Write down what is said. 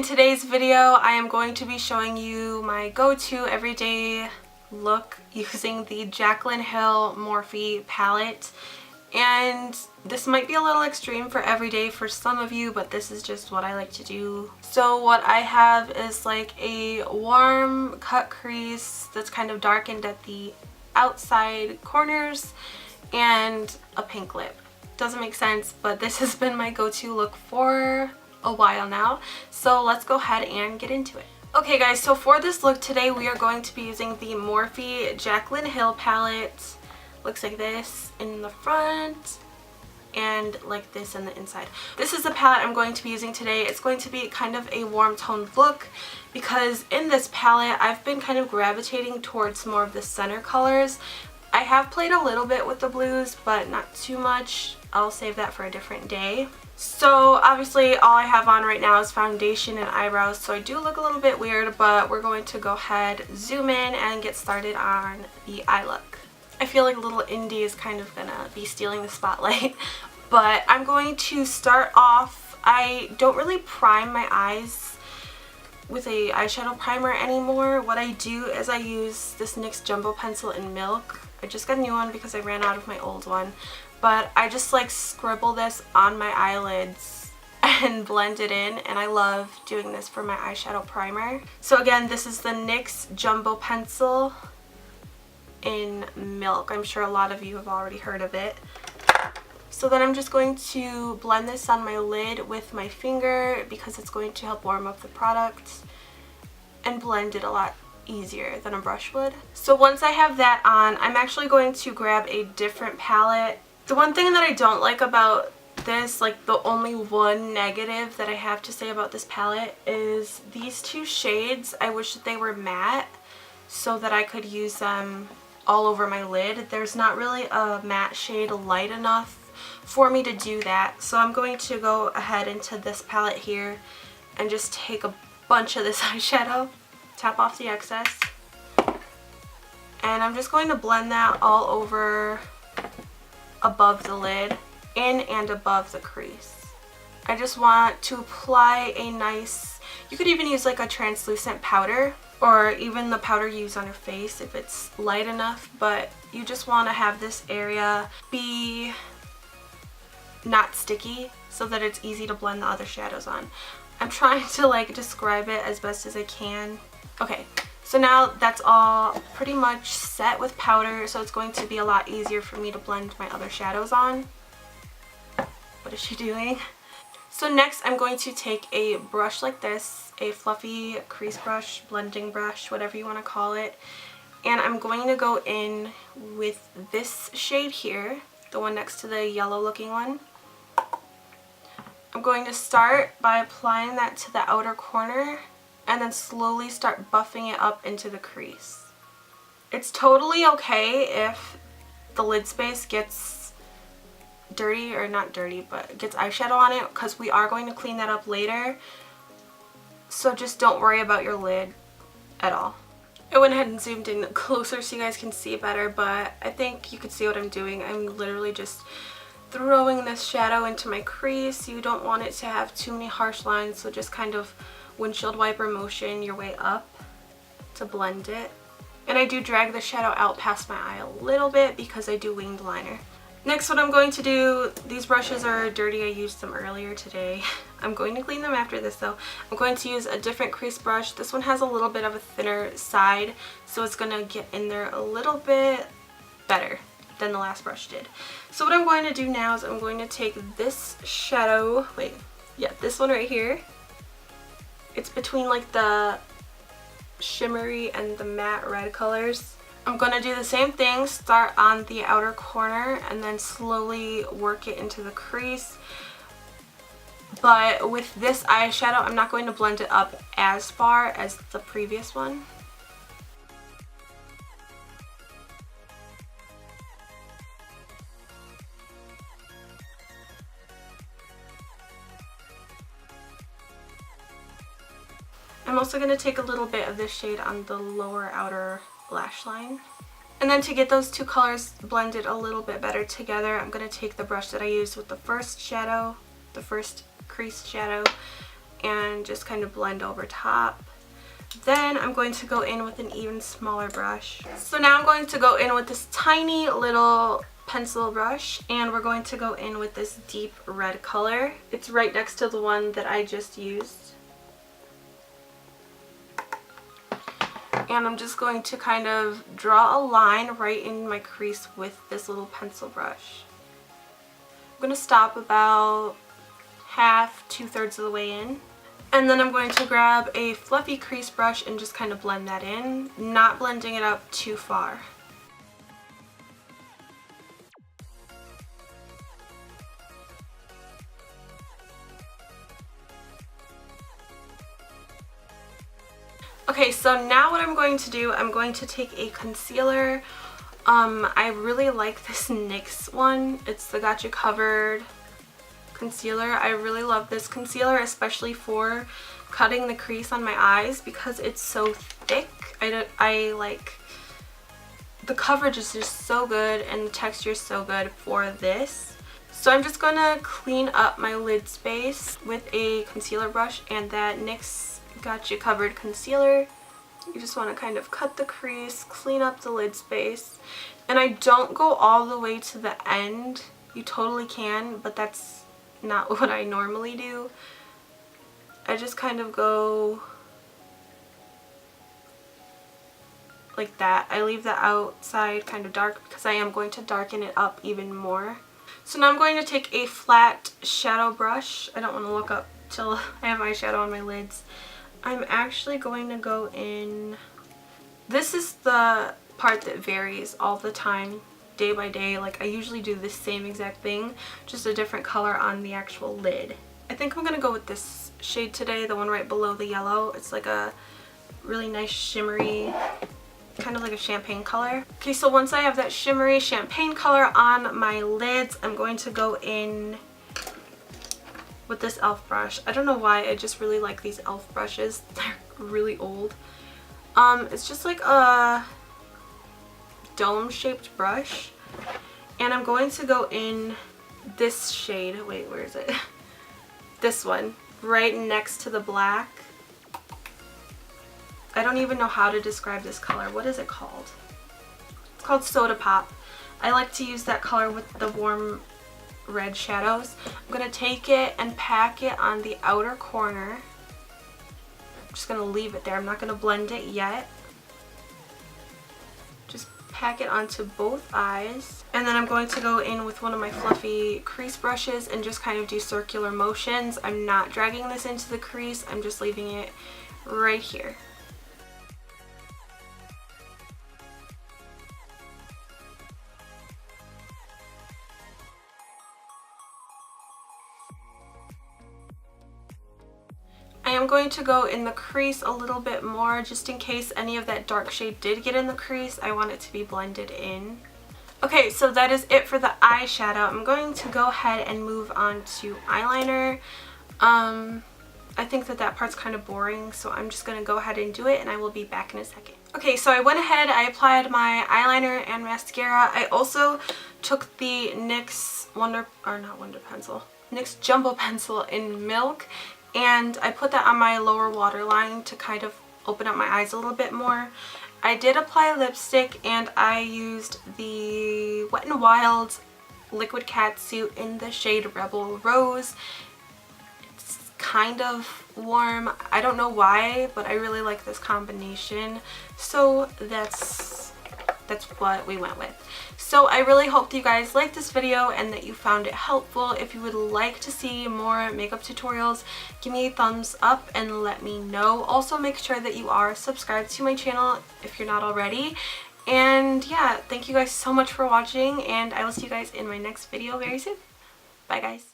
today's video, I am going to be showing you my go-to everyday look using the Jaclyn Hill Morphe palette. And this might be a little extreme for everyday for some of you, but this is just what I like to do. So what I have is like a warm cut crease that's kind of darkened at the outside corners and a pink lip. Doesn't make sense, but this has been my go-to look for a while now. So let's go ahead and get into it. Okay guys, so for this look today we are going to be using the Morphe Jaclyn Hill palette. Looks like this in the front and like this in the inside. This is the palette I'm going to be using today. It's going to be kind of a warm toned look because in this palette I've been kind of gravitating towards more of the center colors. I have played a little bit with the blues, but not too much. I'll save that for a different day. So obviously all I have on right now is foundation and eyebrows, so I do look a little bit weird, but we're going to go ahead, zoom in, and get started on the eye look. I feel like little Indy is kind of gonna be stealing the spotlight, but I'm going to start off. I don't really prime my eyes with a eyeshadow primer anymore. What I do is I use this NYX Jumbo Pencil in Milk. I just got a new one because I ran out of my old one, but I just like scribble this on my eyelids and blend it in, and I love doing this for my eyeshadow primer. So again, this is the NYX Jumbo Pencil in Milk. I'm sure a lot of you have already heard of it. So then I'm just going to blend this on my lid with my finger because it's going to help warm up the product and blend it a lot easier than a brush would. So once I have that on, I'm actually going to grab a different palette. The one thing that I don't like about this, like the only one negative that I have to say about this palette, is these two shades. I wish that they were matte so that I could use them all over my lid. There's not really a matte shade light enough for me to do that, so I'm going to go ahead into this palette here and just take a bunch of this eyeshadow, tap off the excess, and I'm just going to blend that all over above the lid, in and above the crease. I just want to apply a nice, you could even use like a translucent powder, or even the powder you use on your face if it's light enough, but you just want to have this area be not sticky so that it's easy to blend the other shadows on. I'm trying to like describe it as best as I can. Okay, so now that's all pretty much set with powder, so it's going to be a lot easier for me to blend my other shadows on. What is she doing? So next I'm going to take a brush like this, a fluffy crease brush, blending brush, whatever you want to call it, and I'm going to go in with this shade here, the one next to the yellow looking one. I'm going to start by applying that to the outer corner and then slowly start buffing it up into the crease. It's totally okay if the lid space gets dirty, or not dirty, but gets eyeshadow on it, because we are going to clean that up later. So just don't worry about your lid at all. I went ahead and zoomed in closer so you guys can see better, but I think you can see what I'm doing. I'm literally just throwing this shadow into my crease. You don't want it to have too many harsh lines, so just kind of windshield wiper motion your way up to blend it. And I do drag the shadow out past my eye a little bit because I do winged liner. Next, what I'm going to do, these brushes are dirty, I used them earlier today. I'm going to clean them after this though. I'm going to use a different crease brush. This one has a little bit of a thinner side, so it's going to get in there a little bit better than the last brush did. So what I'm going to do now is I'm going to take this shadow, this one right here. It's between like the shimmery and the matte red colors. I'm going to do the same thing, start on the outer corner and then slowly work it into the crease. But with this eyeshadow, I'm not going to blend it up as far as the previous one. I'm also going to take a little bit of this shade on the lower outer lash line. And then to get those two colors blended a little bit better together, I'm going to take the brush that I used with the first shadow, the first crease shadow, and just kind of blend over top. Then I'm going to go in with an even smaller brush. So now I'm going to go in with this tiny little pencil brush, and we're going to go in with this deep red color. It's right next to the one that I just used. And I'm just going to kind of draw a line right in my crease with this little pencil brush. I'm going to stop about half, 2/3 of the way in. And then I'm going to grab a fluffy crease brush and just kind of blend that in, not blending it up too far. Okay, so now what I'm going to do, I'm going to take a concealer. I really like this NYX one. It's the Got You Covered concealer. I really love this concealer, especially for cutting the crease on my eyes because it's so thick. I like the coverage is just so good and the texture is so good for this. So I'm just gonna clean up my lid space with a concealer brush and that NYX Got You Covered concealer. You just want to kind of cut the crease, clean up the lid space, and I don't go all the way to the end. You totally can, but that's not what I normally do. I just kind of go like that. I leave the outside kind of dark because I am going to darken it up even more. So now I'm going to take a flat shadow brush. I don't want to look up till I have eyeshadow on my lids. I'm actually going to go in, this is the part that varies all the time, day by day. Like I usually do the same exact thing, just a different color on the actual lid. I think I'm going to go with this shade today, the one right below the yellow. It's like a really nice shimmery, kind of like a champagne color. Okay, so once I have that shimmery champagne color on my lids, I'm going to go in with this e.l.f. brush. I don't know why, I just really like these e.l.f. brushes. They're really old. It's just like a dome shaped brush, and I'm going to go in this shade. Wait, where is it? This one, right next to the black. I don't even know how to describe this color. What is it called? It's called Soda Pop. I like to use that color with the warm red shadows. I'm going to take it and pack it on the outer corner. I'm just going to leave it there. I'm not going to blend it yet. Just pack it onto both eyes. And then I'm going to go in with one of my fluffy crease brushes and just kind of do circular motions. I'm not dragging this into the crease. I'm just leaving it right here. I am going to go in the crease a little bit more just in case any of that dark shade did get in the crease. I want it to be blended in. Okay, so that is it for the eyeshadow. I'm going to go ahead and move on to eyeliner. I think that part's kind of boring, so I'm just going to go ahead and do it and I will be back in a second. Okay, so I went ahead, I applied my eyeliner and mascara. I also took the NYX NYX Jumbo Pencil in Milk, and I put that on my lower waterline to kind of open up my eyes a little bit more. I did apply lipstick and I used the Wet n Wild Liquid Catsuit in the shade Rebel Rose. It's kind of warm. I don't know why, but I really like this combination. So that's what we went with. So I really hope that you guys liked this video and that you found it helpful. If you would like to see more makeup tutorials, give me a thumbs up and let me know. Also make sure that you are subscribed to my channel if you're not already. And yeah, thank you guys so much for watching, and I will see you guys in my next video very soon. Bye guys.